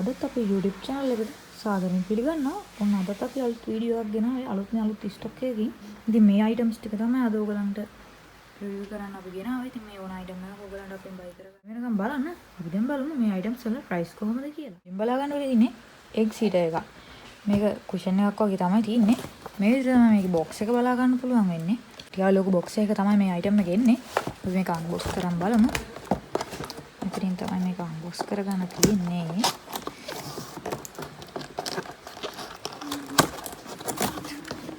අදත් අපේ YouTube channel එකට සාදරයෙන් පිළිගන්නවා. ඔන්න අදත් අපි අලුත් වීඩියෝ එකක් ගෙනාවේ අලුත් ස්ටොක් එකකින්. ඉතින් මේ items ටික තමයි අද ඔයගලන්ට review කරන්න අපි ගෙනාවේ. ඉතින් මේ ඕන item එකක් ඔයගලන්ට අපෙන් buy කරගන්න වෙනකම් බලන්න. අපි දැන් බලමු මේ items වල price කොහොමද කියලා. ඉතින් බලා ගන්න වෙලේ ඉන්නේ egg seater එකක්. මේක cushion එකක් වගේ තමයි තියෙන්නේ. මේ විදිහට තමයි මේකේ box එක බලා ගන්න පුළුවන් වෙන්නේ. ටිකක් ලොකු box එකක තමයි මේ item එක එන්නේ. අපි මේක unbox කරන් බලමු. මෙතනින් තමයි මේක unbox කරගන්න තියෙන්නේ.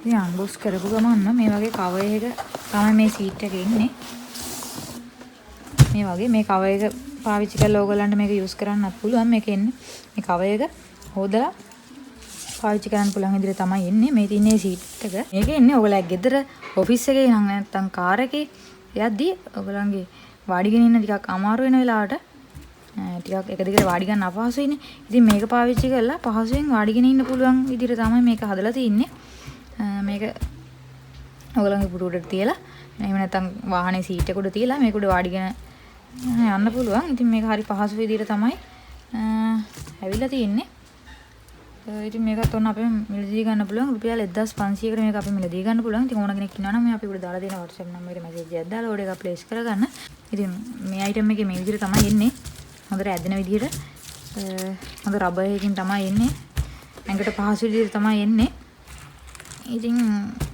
ඉතින් unbox කරපු ගමන් මේ වගේ cover එක තමයි මේ seat එකේ ඉන්නේ. මේ වගේ මේ cover එක පාවිච්චි කරලා ඕගොල්ලන්ට මේක use කරන්නත් පුළුවන්. මේක එන්නේ මේ cover එක හොදලා පාවිච්චි කරන්න පුළුවන් විදිහට තමයි එන්නේ. මේ තියෙන්නේ seat එක. මේක එන්නේ ඔයගොල්ලෝ ගෙදර office එකේ නම් නැත්නම් car එකේ යද්දී ඔයගොල්ලන්ගේ වාඩිගෙන ඉන්න ටිකක් අමාරු වෙන වෙලාවට ටිකක් එක දිගට වාඩි ගන්න අපහසුයිනේ. ඉතින් මේක පාවිච්චි කරලා පහසුවෙන් වාඩිගෙන ඉන්න පුළුවන් විදිහට තමයි මේක හදලා තින්නේ. මේක ඔයගොල්ලන්ගේ පුටු උඩට තියලා එහෙම නැත්නම් වාහනේ සීට් එක උඩ තියලා මේක උඩ වාඩිගෙන යන්න පුළුවන්. ඉතින් මේක හරි පහසු විදිහට තමයි ඇවිල්ලා තින්නේ. ඉතින් මේකත් ඔන්න අපි මිලදී ගන්න පුළුවන් රුපියල් 1500කට මේක අපි මිලදී ගන්න පුළුවන්. ඉතින් ඕන කෙනෙක් ඉන්නවා නම් මේ අපි උඩ දාලා දෙන WhatsApp නම්බර් එකට මැසේජ් එකක් දාලා ඕඩර් එක ප්ලේස් කරගන්න. ඉතින් මේ item එකේ මේ විදිහට තමයි එන්නේ. හොඳට ඇදෙන විදිහට හොඳ රබර් එකකින් තමයි එන්නේ. ඇඟට පහසු විදිහට තමයි එන්නේ. ඉතින්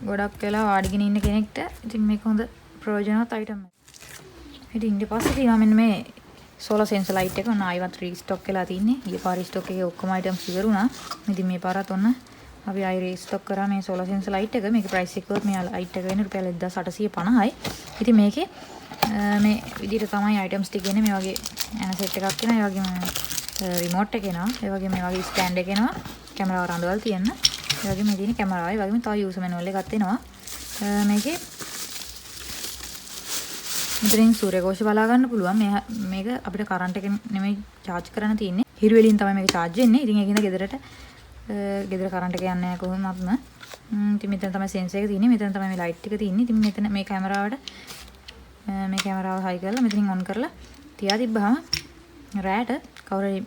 ගොඩක් වෙලා වාඩිගෙන ඉන්න කෙනෙක්ට ඉතින් මේක හොඳ ප්‍රයෝජනවත් item එකක්. ඉතින් ඊට පස්සේ තියෙනවා මෙන්න මේ solar sensor light එක. ඔන්න ආයිවත් restock වෙලා තින්නේ. ඊයේ පාර stock එකේ ඔක්කොම items ඉවරුණා. ඉතින් මේ පාරත් ඔන්න අපි ආයි restock කරා මේ solar sensor light එක. මේකේ price එක මේ light එක වෙන්නේ රුපියල් 1850යි. ඉතින් මේකේ මේ විදිහට තමයි items ටික එන්නේ. මේ වගේ ඇන සෙට් එකක් එනවා. ඒ වගේම remote එක එනවා. ඒ වගේම මේ වගේ stand එක එනවා. කැමරාව රඳවල් තියන්න. ඒ වගේම මේ තියෙන කැමරාවයි වගේම තව user manual එකක් එනවා. මේකේ මෙතනින් සූර්යකෝෂ බලා ගන්න පුළුවන්. මේක අපිට කරන්ට් එකෙන් නෙමෙයි charge කරන්න තියෙන්නේ. හිරු වෙලින් තමයි මේක charge වෙන්නේ. ඉතින් ඒකින්ද ගෙදර කරන්ට් එක යන්නේ නැහැ කොහොමත්ම. ඉතින් මෙතන තමයි sensor එක තියෙන්නේ. මෙතන තමයි මේ light එක තියෙන්නේ. ඉතින් මෙතන මේ කැමරාවට මේ කැමරාව හයි කරලා මෙතනින් on කරලා තියා තිබ්බහම රැට කවුරුරි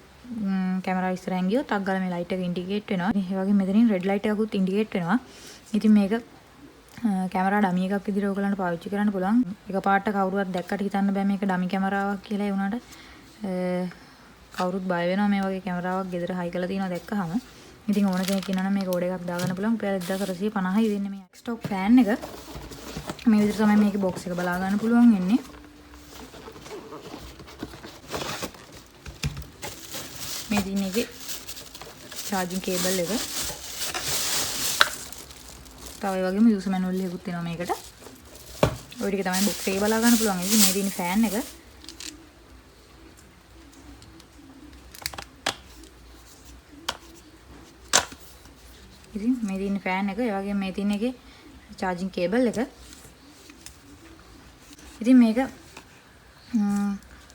කැමරාව ඉස්සරහින් ගියොත් අක් ගාලා මේ light එක indicate වෙනවා. ඒ වගේම මෙතනින් red light එකකුත් indicate වෙනවා. ඉතින් මේක කැමරා ඩමි එකක් විදිහට ඔයගලන්ට පාවිච්චි කරන්න පුළුවන්. එකපාරට කවුරුවත් දැක්කට හිතන්න බෑ මේක ඩමි කැමරාවක් කියලා. ඒ වුණාට කවුරුත් බය වෙනවා මේ වගේ කැමරාවක් ගෙදර හයි කරලා තියෙනවා දැක්කහම. ඉතින් ඕන කෙනෙක් ඉන්නවා නම් මේක ඕඩර් එකක් දාගන්න පුළුවන්. රුපියල් 1450යි වෙන්නේ මේ stock fan එක. මේ විදිහට තමයි මේකේ box එක බලා ගන්න පුළුවන් වෙන්නේ. මේ තියෙන එකේ charging cable එක. තව ඒ වගේම user manual එකකුත් තියෙනවා මේකට. ඔය ටික තමයි box එකේ බලා ගන්න පුළුවන්. ඉතින් මේ තියෙන fan එක. ඉතින් මේ තියෙන fan එක. ඒ වගේම මේ තියෙන එකේ charging cable එක. ඉතින් මේක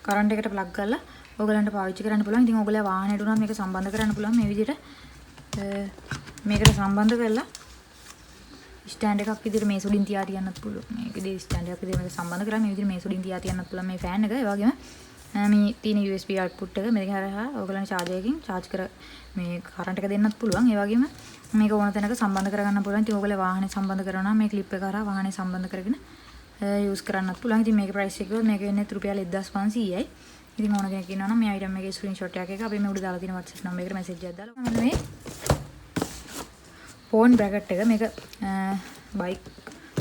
කරන්ට් එකට ප්ලග් කරලා ඔයගලන්ට පාවිච්චි කරන්න පුළුවන්. ඉතින් ඔයගලයා වාහනේට උනත් මේක සම්බන්ධ කරන්න පුළුවන් මේ විදිහට. මේකට සම්බන්ධ කරලා ස්ටෑන්ඩ් එකක් විදිහට මේ සුඩින් තියා තියන්නත් පුළුවන්. මේකදී ස්ටෑන්ඩ් එකක් විදිහට මේක සම්බන්ධ කරලා මේ විදිහට මේ සුඩින් තියා තියන්නත් පුළුවන් මේ ෆෑන් එක. ඒ වගේම මේ තියෙන USB output එක මේක හරහා ඔයගලන්ට charger එකකින් charge කර මේ කරන්ට් එක දෙන්නත් පුළුවන්. ඒ වගේම මේක ඕන තැනක සම්බන්ධ කරගන්න පුළුවන්. ඉතින් ඔයගොල්ලෝ වාහනේ සම්බන්ධ කරනවා නම් මේ ක්ලිප් එක හරහා වාහනේ සම්බන්ධ කරගෙන use කරන්නත් පුළුවන්. ඉතින් මේකේ price එක මේක වෙන්නේ රුපියල් 1500යි. ඉතින් ඕන කෙනෙක් ඉන්නවා නම් මේ item එකේ screenshot එකක් අපි මේ උඩ දාලා තියෙන WhatsApp නම්බර් එකට message එකක් දාලා මම මේ phone bracket එක මේක bike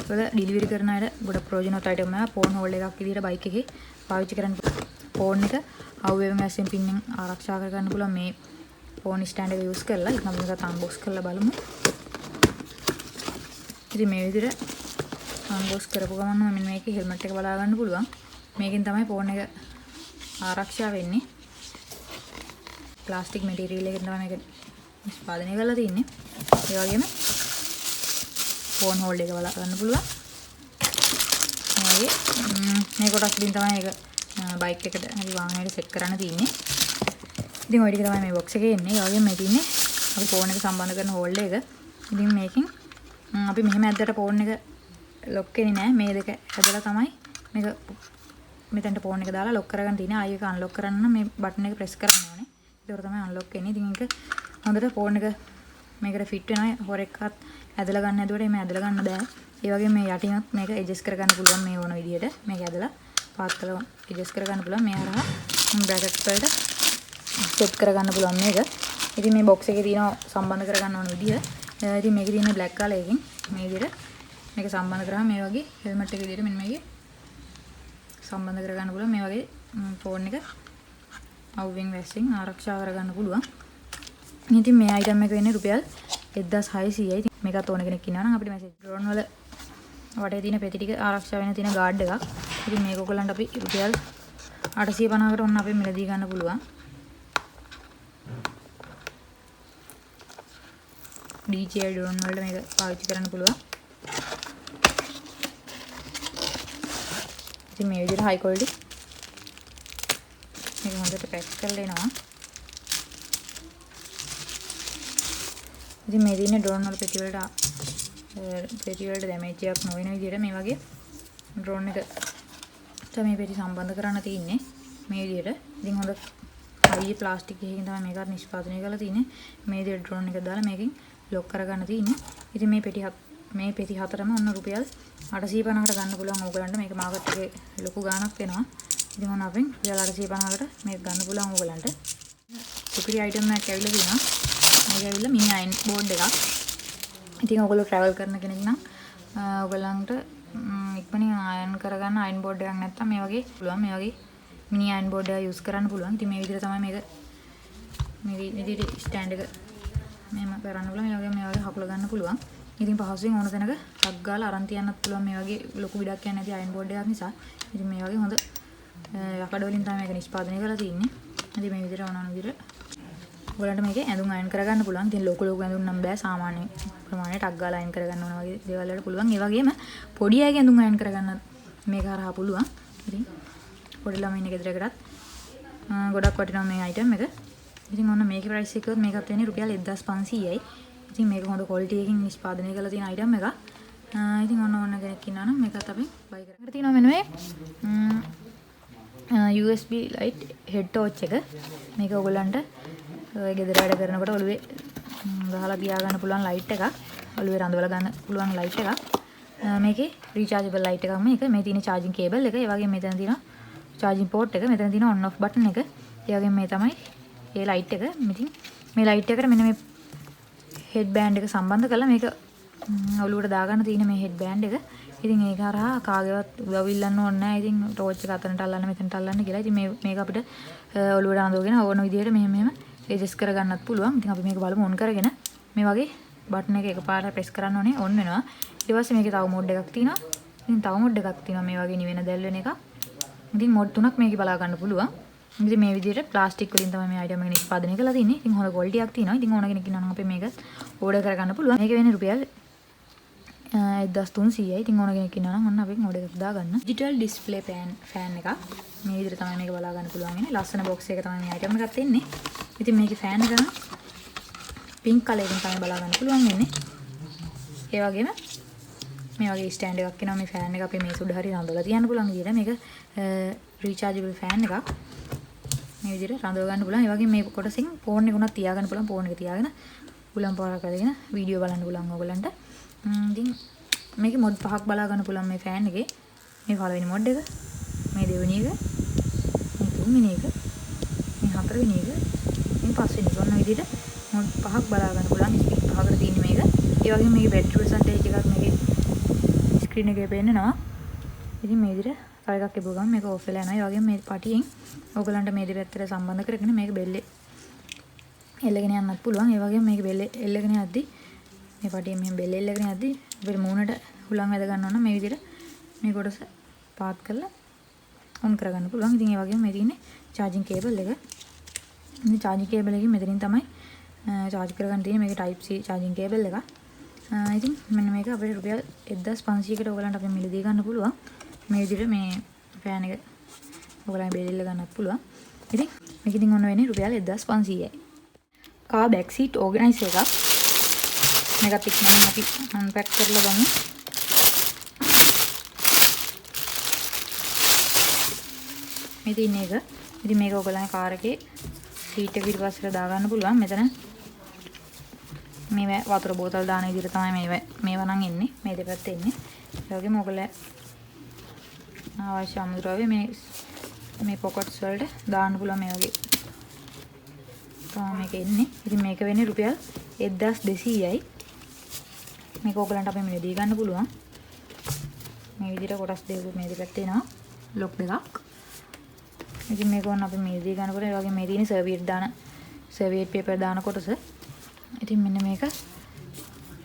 වල delivery කරන අයට ගොඩ ප්‍රයෝජනවත් item එකක්. phone holder එකක් විදිහට bike එකේ පාවිච්චි කරන්න phone එක අවුවේ මැස්සෙන් පින්නෙන් ආරක්ෂා කරගන්න පුළුවන් මේ phone stand එක use කරලා. ඉතින් අපි මේක unbox කරලා බලමු. ඉතින් මේ විදිහට unbox කරපු ගමන් මම මේකේ helmet එක බලා ගන්න පුළුවන්. මේකෙන් තමයි phone එක ආරක්ෂා වෙන්නේ. ප්ලාස්ටික් මැටීරියල් එකෙන් තමයි මේක නිෂ්පාදනය කරලා තින්නේ. ඒ වගේම phone holder එක බලා ගන්න පුළුවන්. මේ කොටස් වලින් තමයි මේක බයික් එකට හරි වාහනයට සෙට් කරන්න තියෙන්නේ. ඉතින් ওই ටික තමයි මේ box එකේ එන්නේ. ඒ වගේම මේ තියෙන්නේ අපි phone එක සම්බන්ධ කරන holder එක. ඉතින් මේකෙන් අපි මෙහෙම ඇද්දට phone එක lock වෙන්නේ නැහැ. මේ දෙක ඇදලා තමයි මේක මෙතනට phone එක දාලා lock කරගන්න තියෙන්නේ. ආයෙ ඒක unlock කරන්න නම් මේ button එක press කරන්න ඕනේ. ඒක තමයි අන්ලොක් වෙන්නේ. ඉතින් ඒක හොඳට ෆෝන් එක මේකට ෆිට වෙනවා. හොරෙක්වත් ඇදලා ගන්න හැදුවට එමේ ඇදලා ගන්න බෑ. ඒ වගේ මේ යටිනත් මේක ඇඩ්ජස්ට් කරගන්න පුළුවන් මේ ඕන විදිහට. මේක ඇදලා පාත් කරලා ඇඩ්ජස්ට් කරගන්න පුළුවන්. මේ හරහා බ්‍රැකට්ස් වලට සෙට් කරගන්න පුළුවන් මේක. ඉතින් මේ බොක්ස් එකේ තියෙන සම්බන්ධ කරගන්න ඕන විදිහ. ඉතින් මේකේ තියෙන බ්ලැක් කලර් එකකින් මේ විදිහට මේක සම්බන්ධ කරාම මේ වගේ හෙල්මට් එක විදිහට මෙන්න මේකේ සම්බන්ධ කරගන්න පුළුවන්. මේ වගේ ෆෝන් එක අවුවෙන් වැස්සෙන් ආරක්ෂා කරගන්න පුළුවන්. ඉතින් මේ අයිටම් එක වෙන්නේ රුපියල් 1600යි. ඉතින් මේකත් ඕන කෙනෙක් ඉන්නවා නම් අපිට මැසේජ් ඩ්‍රෝන් වල වටේ තියෙන පෙති ටික ආරක්ෂා වෙන තියෙන ගාඩ් එකක්. ඉතින් මේක ඔයගලන්ට අපි රුපියල් 850කට ඔන්න අපි මිලදී ගන්න පුළුවන්. DJI ඩ්‍රෝන් වලට මේක පාවිච්චි කරන්න පුළුවන්. ඉතින් මේ විදිහට high quality මේක හොඳට පැක් කරලා එනවා. ඉතින් මේ දිනේ ඩ්‍රෝන් වල පෙති වලට ඩැමේජ් එකක් නොවන විදිහට මේ වගේ ඩ්‍රෝන් එක තමයි පෙති සම්බන්ධ කරන්න තියෙන්නේ මේ විදිහට. ඉතින් හොඳ හයි ප්ලාස්ටික් එකකින් තමයි මේකත් නිෂ්පාදනය කරලා තියෙන්නේ. මේ විදිහට ඩ්‍රෝන් එක දාලා මේකෙන් ලොක් කරගන්න තියෙන්නේ. ඉතින් මේ පෙති හතරම ඔන්න රුපියල් 850කට ගන්න පුළුවන් ඕගලන්ට. මේක මාකට් එකේ ලොකු ගාණක් වෙනවා. ඉතින් මොන අපෙන් රුපියල් 850කට මේක ගන්න පුළුවන් ඕගලන්ට. සුපිරි අයිටම් එකක් ඇවිල්ලා තියෙනවා. මේක ඇවිල්ලා මිනි අයන් බෝඩ් එකක්. ඉතින් ඔයගොල්ලෝ ට්‍රැවල් කරන කෙනෙක් නම් ඔයගලන්ට ඉක්මනින් අයන් කරගන්න අයන් බෝඩ් එකක් නැත්තම් මේ වගේ පුළුවන්. මේ වගේ මිනි අයන් බෝඩ් එක යූස් කරන්න පුළුවන්. ඉතින් මේ විදිහට තමයි මේක මේ විදිහට ස්ටෑන්ඩ් එක මෙහෙම කරන්න පුළුවන්. මේ වගේ හකුල ගන්න පුළුවන්. ඉතින් පහසුවෙන් ඕන තැනක ටක් ගාලා අරන් තියන්නත් පුළුවන්. මේ වගේ ලොකු විඩක් යන්නේ නැති අයන් බෝඩ් එකක් නිසා. ඉතින් මේ වගේ හොඳ යකඩ වලින් තමයි මේක නිෂ්පාදනය කරලා තියෙන්නේ. ඉතින් මේ විදිහට ඕන විදිහට ඔයගලන්ට මේකේ ඇඳුම් අයන් කරගන්න පුළුවන්. ඉතින් ලොකු ඇඳුම් නම් බෑ. සාමාන්‍ය ප්‍රමාණයට ටක් ගාලා අයන් කරගන්න ඕන වගේ දේවල් වලට පුළුවන්. ඒ වගේම පොඩි අයගේ ඇඳුම් අයන් කරගන්න මේක හරහා පුළුවන්. ඉතින් පොඩි ළමයින් ගෙදරකටත් ගොඩක් වටිනවා මේ අයිටම් එක. ඉතින් ඔන්න මේකේ ප්‍රයිස් එක මේකත් වෙන්නේ රුපියල් 1500යි. ඉතින් මේක හොඳ ක්වොලිටි එකකින් නිෂ්පාදනය කරලා තියෙන අයිටම් එකක්. ඉතින් ඔන්න කෙනෙක් ඉන්නවා නම් මේකත් අපි බයි කරගන්න තියෙනවා මෙන්න මේ USB light head torch එක. මේක ඔයගලන්ට ගෙදර වැඩ කරනකොට ඔළුවේ ගහලා තියාගන්න පුළුවන් ලයිට් එකක්. ඔළුවේ රඳවලා ගන්න පුළුවන් ලයිට් එකක්. මේකේ රීචාර්ජබල් ලයිට් එකක් මේක. මේ තියෙන charging cable එක. ඒ වගේම මෙතන තියෙනවා charging port එක. මෙතන තියෙනවා on off button එක. ඒ වගේම මේ තමයි ඒ ලයිට් එක. ඉතින් මේ ලයිට් එකට මෙන්න මේ හෙඩ් බෑන්ඩ් එක සම්බන්ධ කරලා මේක ඔළුවට දාගන්න තියෙන මේ හෙඩ් බෑන්ඩ් එක. ඉතින් ඒක හරහා කාගේවත් උදව් ඉල්ලන්න ඕනේ නැහැ. ඉතින් ටෝච් එක අතනට අල්ලන්න මෙතනට අල්ලන්න කියලා. ඉතින් මේක අපිට ඔළුවට අඳවගෙන ඕන විදිහට මෙහෙම ඇඩ්ජස්ට් කරගන්නත් පුළුවන්. ඉතින් අපි මේක බලමු ඔන් කරගෙන. මේ වගේ බටන් එක එකපාරට ප්‍රෙස් කරන්න ඕනේ ඔන් වෙනවා. ඊට පස්සේ මේකේ තව මෝඩ් එකක් තියෙනවා. ඉතින් තව මෝඩ් එකක් තියෙනවා මේ වගේ නිවෙන දැල් වෙන එකක්. ඉතින් මෝඩ් තුනක් මේකේ බලා ගන්න පුළුවන්. ඉතින් මේ විදිහට ප්ලාස්ටික් වලින් තමයි මේ අයිටම් එක නිෂ්පාදනය කරලා තින්නේ. ඉතින් හොඳ ක්වොලිටි එකක් තියෙනවා. ඉතින් ඕන කෙනෙක් ඉන්නවා නම් අපි මේක ඕඩර් කරගන්න පුළුවන්. මේක වෙන්නේ රුපියල් 1300යි. ඉතින් ඕන කෙනෙක් ඉන්නවා නම් ඔන්න අපි ඕඩර් එකක් දාගන්න. ඩිජිටල් ඩිස්ප්ලේ ෆෑන් එකක්. මේ විදිහට තමයි මේක බලා ගන්න පුළුවන් ඉන්නේ. ලස්සන බොක්ස් එකක තමයි මේ අයිටම් එකක් තියෙන්නේ. ඉතින් මේකේ ෆෑන් එක නම් පින්ක් කලර් එකෙන් තමයි බලා ගන්න පුළුවන් වෙන්නේ. ඒ වගේම මේ වගේ ස්ටෑන්ඩ් එකක් එනවා. මේ ෆෑන් එක අපේ මේස උඩ හරි රඳවලා තියන්න පුළුවන් විදිහට. මේක රීචාර්ජබල් ෆෑන් එකක්. මේ විදිහට රඳව ගන්න පුළුවන්. ඒ වගේම මේ කොටසින් ෆෝන් එක උනත් තියාගන්න පුළුවන්. ෆෝන් එක තියාගෙන උලම් පාරක් කරගෙන වීඩියෝ බලන්න පුළුවන් ඔයගලන්ට. ඉතින් මේකේ මොඩ් පහක් බලා ගන්න පුළුවන් මේ ෆෑන් එකේ. මේ පළවෙනි මොඩ් එක, මේ දෙවෙනි එක, මේ තුන්වෙනි එක, මේ හතරවෙනි එක, මේ පස්වෙනි එක. ඔන්න විදිහට මොඩ් පහක් බලා ගන්න පුළුවන්. ස්පීඩ් පහකට තියෙන මේක. ඒ වගේම මේකේ බැටරි පර්සන්ටේජ් එකක් මේකේ ස්ක්‍රීන් එකේ පෙන්නනවා. ඉතින් මේ විදිහට තව එකක් එපුව ගමන් මේක ඕෆ් වෙලා යනවා. ඒ වගේම මේ පටියෙන් ඔයගලන්ට මේ දෙපැත්තට සම්බන්ධ කරගෙන මේක බෙල්ලේ එල්ලගෙන යන්නත් පුළුවන්. ඒ වගේම මේක බෙල්ලේ එල්ලගෙන යද්දි මේ පටියෙන් මෙහෙම බෙල්ලේ එල්ලගෙන යද්දි අපේ මූණට හුලං වැද ගන්නවා නම් මේ විදිහට මේ කොටස පාත් කරලා ඔන් කරගන්න පුළුවන්. ඉතින් ඒ වගේම මේ තියෙන්නේ charging cable එක. මේ charging cable එකකින් මෙතනින් තමයි charge කරගන්න තියෙන්නේ. මේක type C charging cable එකක්. ඉතින් මෙන්න මේක අපිට රුපියල් 1500කට ඔයගලන්ට අපි මිලදී ගන්න පුළුවන්. මේ විදිහට මේ ෆෑන් එක ඔයගලන් බෙල්ල ගන්නත් පුළුවන්. ඉතින් මේක ඉතින් ඔන්න වෙන්නේ රුපියල් 1500යි. කා බෑක් සීට් ඕගනයිසර් එකක්. මේකත් ඉක්මනින් අපි අන්පැක් කරලා ගමු. මේ තියෙන එක. ඉතින් මේක ඔයගලන් කාර් එකේ සීට් එක පිටිපස්සට දා ගන්න පුළුවන්. මෙතන මේ වතුර බෝතල් දාන විදිහට තමයි මේවා නම් එන්නේ. මේ දෙපැත්තේ එන්නේ. ඒ වගේම ඔයගොල්ලෝ අවශ්‍ය අමුද්‍රව්‍ය මේ පොකට්ස් වලට දාන්න පුළුවන් මේ වගේ. තමයි මේක එන්නේ. ඉතින් මේක වෙන්නේ රුපියල් 1200යි. මේක ඔයගලන්ට අපි මිලදී ගන්න පුළුවන්. මේ විදිහට කොටස් දෙකක් මේ දෙපැත්තේ එනවා. ලොක් දෙකක්. ඉතින් මේක වුණ අපි මිලදී ගන්න පුළුවන්. ඒ වගේ මේ තියෙන සර්වියට් පේපර් දාන කොටස. ඉතින් මෙන්න මේක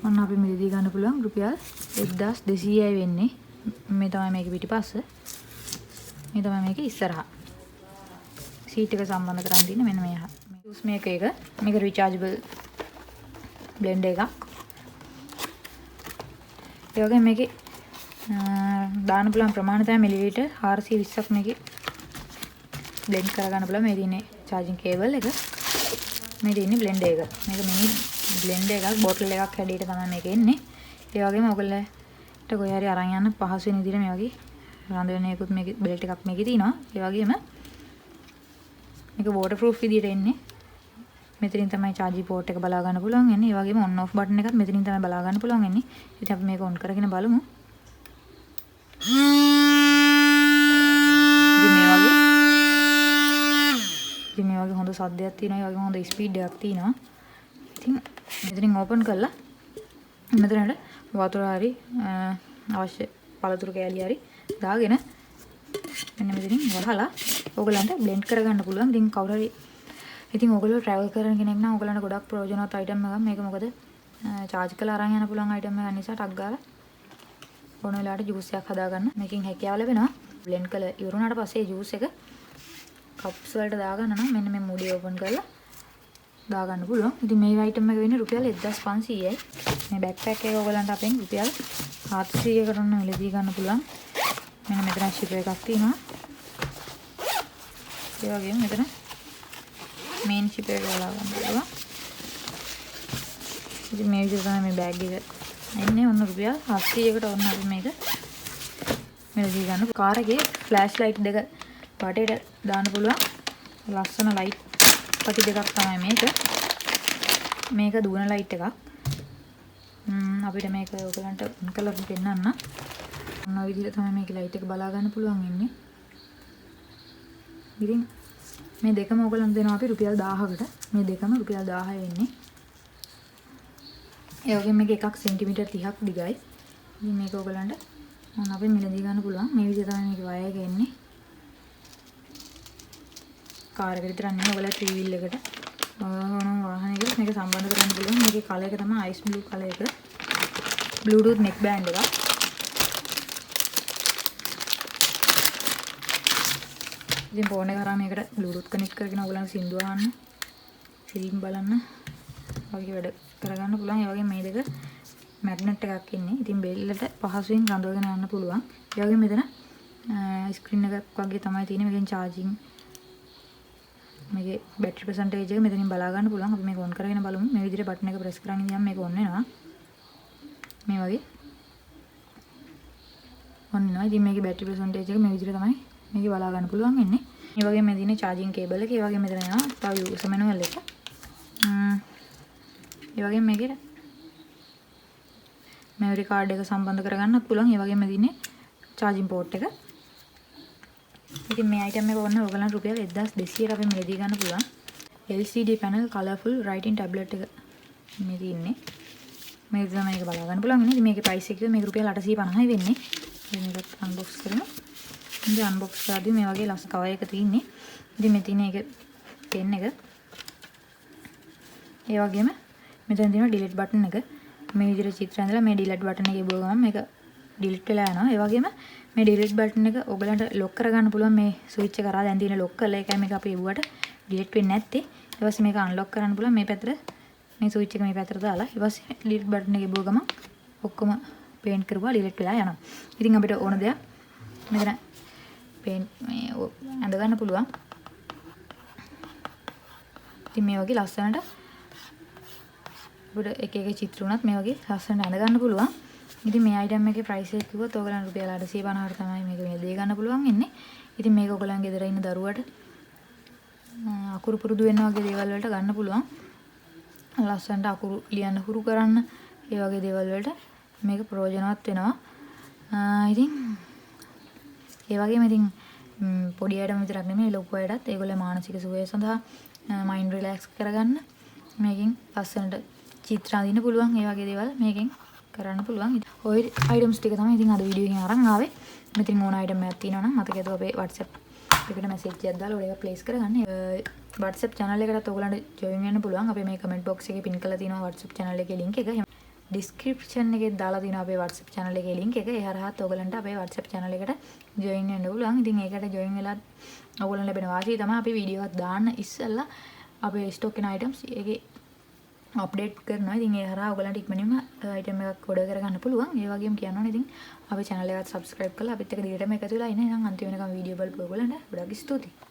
ඔන්න අපි මිලදී ගන්න පුළුවන් රුපියල් 1200යි වෙන්නේ. මේ තමයි මේක පිටිපස්ස. මේ තමයි මේක ඉස්සරහා. සීට් එක සම්බන්ධ කරන් තියෙන මෙන්න මේ ජූස් මේක එක. මේක රිචාර්ජබල් බ්ලෙන්ඩර් එකක්. ඒ වගේ මේකේ දාන්න පුළුවන් ප්‍රමාණය තමයි මිලිලීටර් 420ක් මේකේ බ්ලෙන්ඩ් කරගන්න පුළුවන්. මේ තියෙන්නේ charging cable එක. මේ තියෙන්නේ බ්ලෙන්ඩර් එක. මේක මිනි බ්ලෙන්ඩර් එකක් බෝටල් එකක් හැඩයට තමයි මේක එන්නේ. ඒ වගේම ඔයගොල්ලන්ට කොහේ හරි අරන් යන්න පහසු වෙන විදිහට මේ වගේ රඳවණයකුත් මේකේ බෙල්ට් එකක් මේකේ තියෙනවා. ඒ වගේම මේක water proof විදිහට එන්නේ. මෙතනින් තමයි charging port එක බලා ගන්න පුළුවන් වෙන්නේ. ඒ වගේම on off button එකත් මෙතනින් තමයි බලා ගන්න පුළුවන් වෙන්නේ. ඉතින් අපි මේක on කරගෙන බලමු. ඉතින් මේ වගේ හොඳ සද්දයක් තියෙනවා. ඒ වගේම හොඳ ස්පීඩ් එකක් තියෙනවා. ඉතින් මෙතනින් ඕපන් කරලා මෙතනට වතුර හරි අවශ්‍ය පළතුරු කෑලි හරි දාගෙන මෙන්න මෙතනින් වහලා ඕගලන්ට බ්ලෙන්ඩ් කරගන්න පුළුවන්. ඉතින් කවුරු හරි ඉතින් ඕගොල්ලෝ ට්‍රැවල් කරන කෙනෙක් නම් ඕගලන්ට ගොඩක් ප්‍රයෝජනවත් අයිටම් එකක්. මේක මොකද charge කරලා අරන් යන්න පුළුවන් අයිටම් එකක් නිසා ටක් ගාලා ඕන වෙලාවට ජූස් එකක් හදාගන්න මේකෙන් හැකියාව ලැබෙනවා. බ්ලෙන්ඩ් කරලා ඉවර වුණාට පස්සේ ජූස් එක කප්ස් වලට දාගන්න නම් මෙන්න මේ මුඩිය ඕපන් කරලා දාගන්න පුළුවන්. ඉතින් මේ අයිටම් එක වෙන්නේ රුපියල් 1500යි. මේ බෑග්පැක් එක ඕගලන්ට අපෙන් රුපියල් 700කට ඔන්න මිලදී ගන්න පුළුවන්. මෙන්න මෙතන ෂිපර් එකක් තියෙනවා. ඒ වගේම මෙතන මේන් ෂිපර් එක දාලා ගන්න පුළුවන්. ඉතින් මේ විදිහට තමයි මේ බෑග් එක එන්නේ. ඔන්න රුපියල් 700කට ඔන්න අපි මේක මිලදී ගන්න. කාර් එකේ ෆ්ලෑෂ් ලයිට් දෙක වටේට දාන්න පුළුවන්. ලස්සන ලයිට් පටි දෙකක් තමයි මේක. මේක දුවන ලයිට් එකක්. අපිට මේක ඔයගලන්ට ඔන් කරලා පෙන්නන්න. ඔන්න ඔය විදිහට තමයි මේකේ ලයිට් එක බලා ගන්න පුළුවන් ඉන්නේ. ඉතින් මේ දෙකම ඔයගලන්ට දෙනවා අපි රුපියල් 1000කට. මේ දෙකම රුපියල් 1000 වෙන්නේ. ඒ වගේම මේක එකක් සෙන්ටිමීටර් 30ක් දිගයි. ඉතින් මේක ඔයගලන්ට මොන අපි මිලදී ගන්න පුළුවන්. මේ විදිහට තමයි මේකේ වයර් එක එන්නේ. කාර් එකට විතරක් නෙවෙයි ඔයගොල්ලෝ ත්‍රී වීල් එකට ඕනම වාහනයකට මේක සම්බන්ධ කරන්න පුළුවන්. මේකේ කලර් එක තමයි අයිස් බ්ලූ කලර් එක. බ්ලූටූත් නෙක් බෑන්ඩ් එකක්. ඉතින් ෆෝන් එක හරහා මේකට බ්ලූටූත් කනෙක්ට් කරගෙන ඔයගොල්ලන්ට සින්දු අහන්න, ෆිල්ම් බලන්න වගේ වැඩ කරගන්න පුළුවන්. ඒ වගේම මේ දෙක මැග්නට් එකක් ඉන්නේ. ඉතින් බෙල්ලට පහසුවෙන් රඳවගෙන යන්න පුළුවන්. ඒ වගේම මෙතන ස්ක්‍රීන් එකක් වගේ තමයි තියෙන්නේ. මේකෙන් charging මේකේ බැටරි පර්සන්ටේජ් එක මෙතනින් බලා ගන්න පුළුවන්. අපි මේක ඔන් කරගෙන බලමු. මේ විදිහට බටන් එක ප්‍රෙස් කරන් ඉඳන් මේක ඔන් වෙනවා. මේ වගේ ඔන් වෙනවා. ඉතින් මේකේ බැටරි පර්සන්ටේජ් එක මේ විදිහට තමයි මේක බලා ගන්න පුළුවන් වෙන්නේ. මේ වගේ මේ තියෙන charging cable එක, ඒ වගේ මෙතන එනවා තව user manual එක. ඒ වගේ මේකේ memory card එක සම්බන්ධ කරගන්නත් පුළුවන්. ඒ වගේම තියෙන්නේ charging port එක. ඉතින් මේ item එක ඕන ඔයගලන්ට රුපියල් 1200ට අපි මිලදී ගන්න පුළුවන්. LCD panel colourful writing tablet එක මේ තියෙන්නේ. මේක තමයි මේක බලා ගන්න පුළුවන්. ඉතින් මේකේ price එක මේක රුපියල් 850යි වෙන්නේ. මේකත් unbox කරමු. ඉතින් unbox කරද්දී මේ වගේ ලස්සන cover එක තියෙන්නේ. ඉතින් මේ තියෙන එක pen එක. ඒ වගේම මෙතන තියෙන delete button එක. මේ විදිහට චිත්‍ර ඇඳලා මේ delete button එකේ බෝ ගමන් මේක delete වෙලා යනවා. ඒ වගේම මේ delete button එක ඔයගලන්ට lock කරගන්න පුළුවන්. මේ switch එක කරා දැන් තියෙන lock කරලා ඒකයි මේක අපි එවුවට delete වෙන්නේ නැත්තේ. ඊට පස්සේ මේක unlock කරන්න පුළුවන් මේ පැත්තට. මේ switch එක මේ පැත්තට දාලා ඊට පස්සේ delete button එකේ බෝ ගමන් ඔක්කොම paint කරුවා delete වෙලා යනවා. ඉතින් අපිට ඕන දෙයක් මෙතන paint මේ ඇඳ ගන්න පුළුවන්. ඉතින් මේ වගේ ලස්සනට අපිට එක එක චිත්‍ර උනත් මේ වගේ ලස්සනට ඇඳ ගන්න පුළුවන්. ඉතින් මේ item එකේ price එක කිව්වොත් ඔයගලන්ට රුපියල් 850කට තමයි මේක මේ දේ ගන්න පුළුවන් ඉන්නේ. ඉතින් මේක ඔයගලන් ගෙදර ඉන්න දරුවට අකුරු පුරුදු වෙන වගේ දේවල් වලට ගන්න පුළුවන්. ලස්සනට අකුරු ලියන්න හුරු කරන්න ඒ වගේ දේවල් වලට මේක ප්‍රයෝජනවත් වෙනවා. ඉතින් ඒ වගේම ඉතින් පොඩි අයටම විතරක් නෙමෙයි ලොකු අයටත් ඒගොල්ලෝ මානසික සුවය සඳහා මයින්ඩ් රිලැක්ස් කරගන්න මේකෙන් ලස්සනට චිත්‍ර අඳින්න පුළුවන්. ඒ වගේ දේවල් මේකෙන් කරන්න පුළුවන්. ඔය අයිටම්ස් ටික තමයි ඉතින් අද වීඩියෝ එකෙන් අරන් ආවේ. මෙතන ඕන අයිටම් එකක් තියෙනවා නම් මතකද අපේ WhatsApp එකට මැසේජ් එකක් දාලා ඔය එක ප්ලේස් කරගන්න. WhatsApp channel එකටත් ඔයගලන්ට join වෙන්න පුළුවන්. අපේ මේ comment box එකේ pin කරලා තියෙනවා WhatsApp channel එකේ link එක. description එකේ දාලා තියෙනවා අපේ WhatsApp channel එකේ link එක. ඒ හරහාත් ඔයගලන්ට අපේ WhatsApp channel එකට join වෙන්න පුළුවන්. ඉතින් ඒකට join වෙලා ඔයගලන්ට ලැබෙන වාසිය තමයි අපි වීඩියෝ එකක් දාන්න ඉස්සෙල්ලා අපේ stock වෙන items එකේ අප්ඩේට් කරනවා. ඉතින් ඒ හරහා ඔයගලන්ට ඉක්මනින්ම item එකක් order කරගන්න පුළුවන්. ඒ වගේම කියන්න ඕනේ ඉතින් අපේ channel එකට subscribe කරලා අපිත් එක්ක දිගටම එකතු වෙලා ඉන්න. එහෙනම් අන්තිම වෙනකම් වීඩියෝ බලපුවා ඔයගලන්ට ගොඩක් ස්තුතියි.